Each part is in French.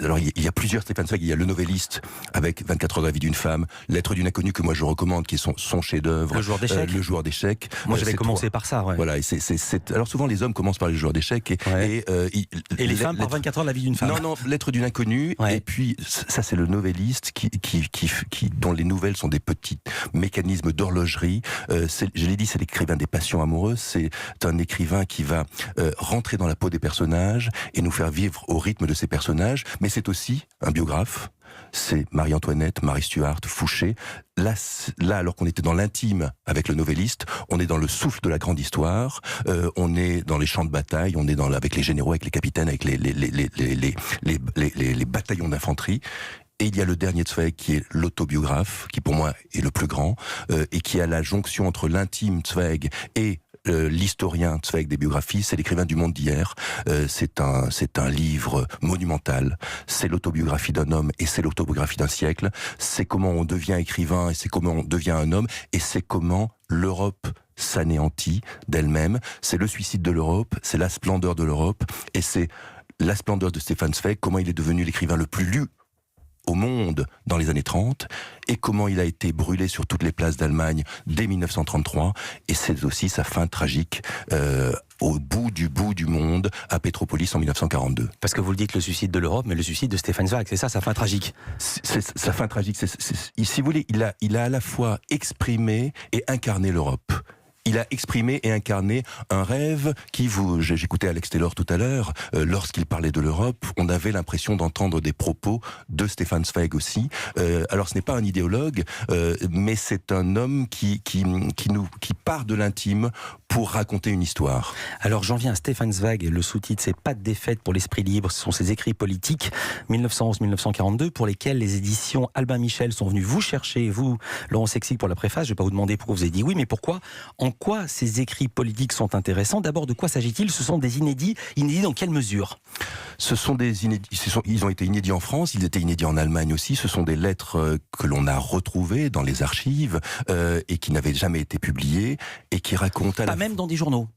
Alors il y a plusieurs Stefan Zweig. Il y a Le Novelliste avec 24 heures de la vie d'une femme, Lettre d'une inconnue que moi je recommande, qui est son chef-d'œuvre. Le joueur d'échecs. Le joueur d'échecs. Moi j'avais commencé par ça. Ouais. Voilà. Alors souvent les hommes commencent par les joueurs d'échecs et les femmes par 24 heures de la vie d'une femme. Non, Lettre d'une inconnue. Ouais. Et puis ça c'est Le Novelliste dont les nouvelles sont des petits mécanismes d'horlogerie. Je l'ai dit, c'est l'écrivain des passions amoureuses. C'est un écrivain qui va rentrer dans la peau des personnages et nous faire vivre au rythme de ces personnages. Mais c'est aussi un biographe. C'est Marie-Antoinette, Marie Stuart, Fouché. Là, alors qu'on était dans l'intime avec Le Novelliste, on est dans le souffle de la grande histoire. On est dans les champs de bataille. On est avec les généraux, avec les capitaines, avec les bataillons d'infanterie. Et il y a le dernier Zweig qui est l'autobiographe, qui pour moi est le plus grand, et qui a la jonction entre l'intime Zweig et l'historien Zweig des biographies. C'est l'écrivain du Monde d'hier. C'est un livre monumental. C'est l'autobiographie d'un homme et c'est l'autobiographie d'un siècle. C'est comment on devient écrivain et c'est comment on devient un homme et c'est comment l'Europe s'anéantit d'elle-même. C'est le suicide de l'Europe, c'est la splendeur de l'Europe et c'est la splendeur de Stefan Zweig, comment il est devenu l'écrivain le plus lu au monde dans les années 30 et comment il a été brûlé sur toutes les places d'Allemagne dès 1933 et c'est aussi sa fin tragique au bout du monde à Petropolis en 1942. Parce que vous le dites, le suicide de l'Europe, mais le suicide de Stefan Zweig, c'est ça sa fin tragique. C'est sa fin tragique. Si vous voulez, il a à la fois exprimé et incarné l'Europe. Il a exprimé et incarné un rêve qui j'écoutais Alex Taylor tout à l'heure, lorsqu'il parlait de l'Europe, on avait l'impression d'entendre des propos de Stefan Zweig aussi. Alors ce n'est pas un idéologue, mais c'est un homme qui part de l'intime pour raconter une histoire. Alors j'en viens à Stefan Zweig, le sous-titre c'est Pas de défaite pour l'esprit libre, ce sont ses écrits politiques 1911-1942 pour lesquels les éditions Albin Michel sont venues vous chercher, vous Laurent Sexic pour la préface. Je ne vais pas vous demander pourquoi vous avez dit oui, mais pourquoi, en quoi ces écrits politiques sont intéressants? D'abord, de quoi s'agit-il? Ce sont des inédits dans quelle mesure? Ce sont des inédits, ils ont été inédits en France, ils étaient inédits en Allemagne aussi, ce sont des lettres que l'on a retrouvées dans les archives et qui n'avaient jamais été publiées et qui racontent même dans des journaux.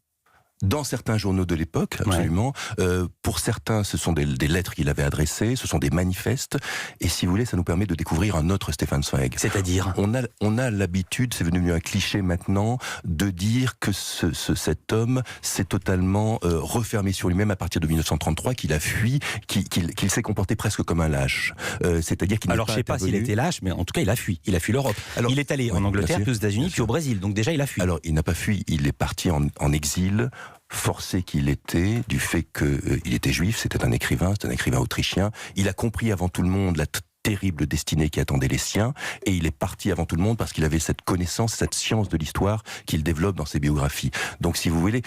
Dans certains journaux de l'époque, absolument. Ouais. Pour certains, ce sont des lettres qu'il avait adressées, ce sont des manifestes. Et si vous voulez, ça nous permet de découvrir un autre Stefan Zweig. C'est-à-dire, on a l'habitude, c'est devenu un cliché maintenant, de dire que cet homme s'est totalement refermé sur lui-même à partir de 1933, qu'il a fui, qu'il s'est comporté presque comme un lâche. C'est-à-dire qu'il n'est pas. Alors je sais pas s'il était lâche, mais en tout cas il a fui l'Europe. Alors, il est allé en Angleterre, puis aux États-Unis, puis au Brésil. Donc déjà il a fui. Alors il n'a pas fui, il est parti en exil. Forcé qu'il était, du fait qu'il était juif, c'était un écrivain autrichien. Il a compris avant tout le monde la terrible destinée qui attendait les siens, et il est parti avant tout le monde parce qu'il avait cette connaissance, cette science de l'histoire qu'il développe dans ses biographies. Donc si vous voulez,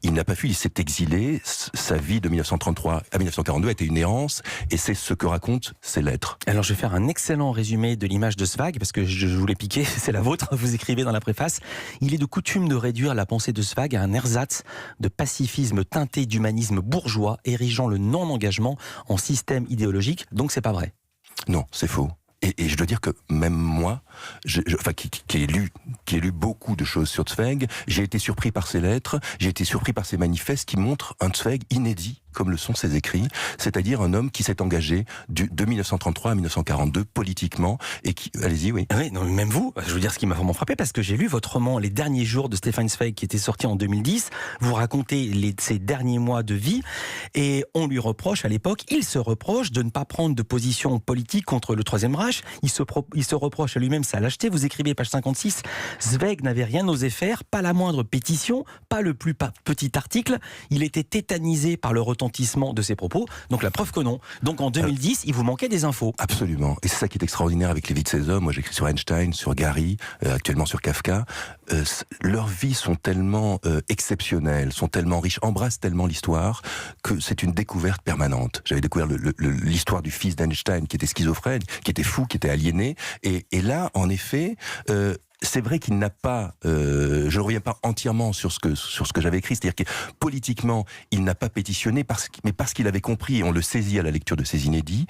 il n'a pas fui, il s'est exilé, sa vie de 1933 à 1942 a été une errance, et c'est ce que racontent ses lettres. Alors je vais faire un excellent résumé de l'image de Zweig, parce que je vous l'ai piqué, c'est la vôtre, vous écrivez dans la préface. Il est de coutume de réduire la pensée de Zweig à un ersatz de pacifisme teinté d'humanisme bourgeois, érigeant le non-engagement en système idéologique, donc c'est pas vrai. Non, c'est faux. Et je dois dire que même moi, qui ai lu beaucoup de choses sur Zweig, j'ai été surpris par ses lettres, j'ai été surpris par ses manifestes qui montrent un Zweig inédit, comme le sont ses écrits, c'est-à-dire un homme qui s'est engagé de 1933 à 1942 politiquement et qui... Allez-y, oui. Oui, non, même vous, je veux dire ce qui m'a vraiment frappé, parce que j'ai lu votre roman Les derniers jours de Stefan Zweig qui était sorti en 2010. Vous racontez ses derniers mois de vie et on lui reproche à l'époque, il se reproche de ne pas prendre de position politique contre le Troisième Reich. Il se reproche à lui-même sa lâcheté. Vous écrivez, page 56, Zweig n'avait rien osé faire, pas la moindre pétition, pas le plus petit article. Il était tétanisé par le retentissement de ses propos. Donc la preuve que non. Donc en 2010, il vous manquait des infos. Absolument. Et c'est ça qui est extraordinaire avec les vies de ces hommes. Moi j'écris sur Einstein, sur Gary, actuellement sur Kafka. Leurs vies sont tellement exceptionnelles, sont tellement riches, embrassent tellement l'histoire que c'est une découverte permanente. J'avais découvert l'histoire du fils d'Einstein qui était schizophrène, qui était fou, qui était aliéné. Et là, en effet... c'est vrai qu'il n'a pas, je ne reviens pas entièrement sur ce que j'avais écrit, c'est-à-dire que politiquement, il n'a pas pétitionné, mais parce qu'il avait compris, et on le saisit à la lecture de ses inédits,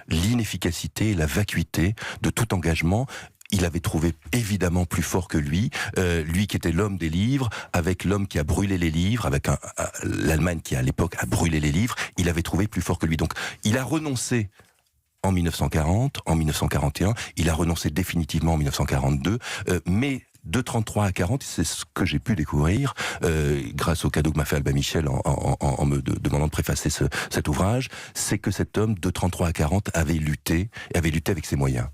l'inefficacité, la vacuité de tout engagement. il avait trouvé évidemment plus fort que lui, lui qui était l'homme des livres, avec l'homme qui a brûlé les livres, avec l'Allemagne qui à l'époque a brûlé les livres, il avait trouvé plus fort que lui. Donc il a renoncé en 1940, en 1941, il a renoncé définitivement en 1942, mais de 33 à 40, c'est ce que j'ai pu découvrir grâce au cadeau que m'a fait Albin Michel en me demandant de préfacer cet ouvrage, c'est que cet homme de 33 à 40 avait lutté avec ses moyens.